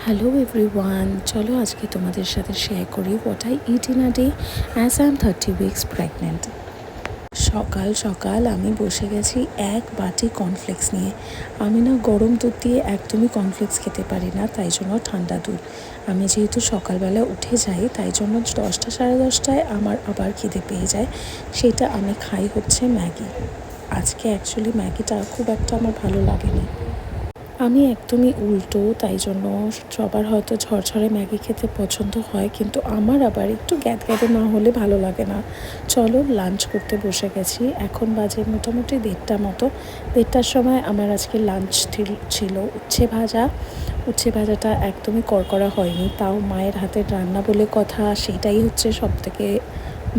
Hello everyone, চলো আজকে তোমাদের সাথে শেয়ার করি what I it in a day as I am 30 weeks pregnant. সকাল সকাল আমি বসে গেছি এক বাটি কর্নফ্লেক্স নিয়ে। আমি না গরম দুধ দিয়ে একদমই কর্নফ্লেক্স খেতে পারি না, তাই জন্য ঠান্ডা দুধ। আমি যেহেতু সকালবেলা উঠে যাই, তাই জন্য 10টা সাড়ে 10টায় আমার আবার খিদে পেয়ে যায়। সেটা আমি খাই হচ্ছে ম্যাগি। আজকে অ্যাকচুয়ালি ম্যাগিটা খুব একটা আমার ভালো লাগেনি। আমি একদমই উল্টো, তাই জন্য সবার হয়তো ঝরঝরে ম্যাগি খেতে পছন্দ হয়, কিন্তু আমার আবার একটু গ্যাদগ্যাদে না হলে ভালো লাগে না। চলো লাঞ্চ করতে বসে গেছি। এখন বাজে মোটামুটি 1:30 মতো। 1:30টার সময় আমার আজকে লাঞ্চ ছিল উচ্ছে ভাজা। উচ্ছে ভাজাটা একদমই কড়কড়া হয়নি, তাও মায়ের হাতের রান্না বলে কথা, সেটাই হচ্ছে সবথেকে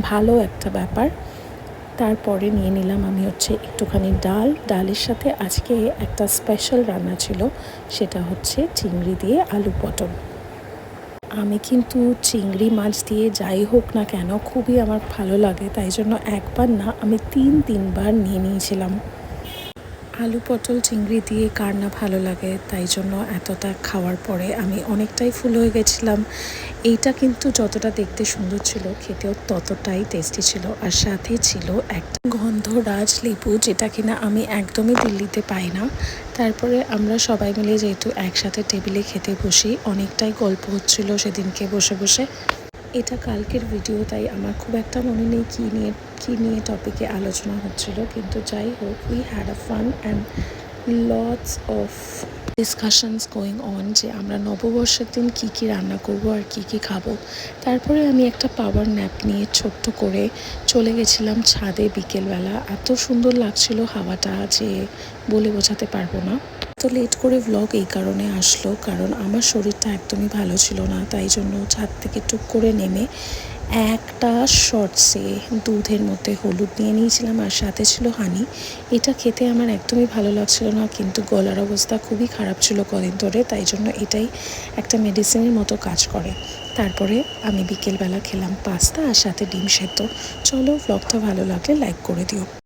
ভালো একটা ব্যাপার। তারপরে নিয়ে নিলাম আমি হচ্ছে একটুখানি ডালের সাথে আজকে একটা স্পেশাল রান্না ছিল, সেটা হচ্ছে চিংড়ি দিয়ে আলু পটল। আমি কিন্তু চিংড়ি মাছ দিয়ে যাই হোক না কেন খুবই আমার ভালো লাগে, তাই জন্য একবার না আমি তিনবার নিয়ে নিয়েছিলাম। আলু পটল চিংড়ি দিয়ে কার না ভালো লাগে, তাই জন্য এতটা খাওয়ার পরে আমি অনেকটাই ফুল হয়ে গেছিলাম। এইটা কিন্তু যতটা দেখতে সুন্দর ছিল, খেতেও ততটাই টেস্টি ছিল। আর সাথে ছিল একটা গন্ধরাজ লেবু, যেটা কিনা আমি একদমই দিল্লিতে পাই না। তারপরে আমরা সবাই মিলে যেহেতু একসাথে টেবিলে খেতে বসি, অনেকটাই গল্প হচ্ছিল সেদিনকে বসে বসে। এটা কালকের ভিডিও, তাই আমার খুব একটা মনে নেই কী নিয়ে টপিকে আলোচনা হচ্ছিল, কিন্তু যাই হোক, we had a fun and lots of discussions going on যে আমরা নববর্ষের দিন কী রান্না করব আর কী খাবো। তারপরে আমি একটা পাওয়ার ন্যাপ নিয়ে ছোট্ট করে চলে গেছিলাম ছাদে বিকেলবেলা। এত সুন্দর লাগছিল হাওয়াটা যে বলে বোঝাতে পারবো না। তো লেট করে ভ্লগ এই কারণে আসলো, কারণ আমার শরীরটা একদমই ভালো ছিল না, তাই জন্য ছাদ থেকে টুক করে নেমে একটা শর্টসে দুধের মধ্যে হলুদ নিয়ে নিয়েছিলাম, আর সাথে ছিল হানি। এটা খেতে আমার একদমই ভালো লাগছিল না, কিন্তু গলার অবস্থা খুবই খারাপ ছিল কদিন ধরে, তাই জন্য এটাই একটা মেডিসিনের মতো কাজ করে। তারপরে আমি বিকেলবেলা খেলাম পাস্তা আর সাথে ডিম সেদ্ধ। চলো, ভ্লগটা ভালো লাগলে লাইক করে দিও।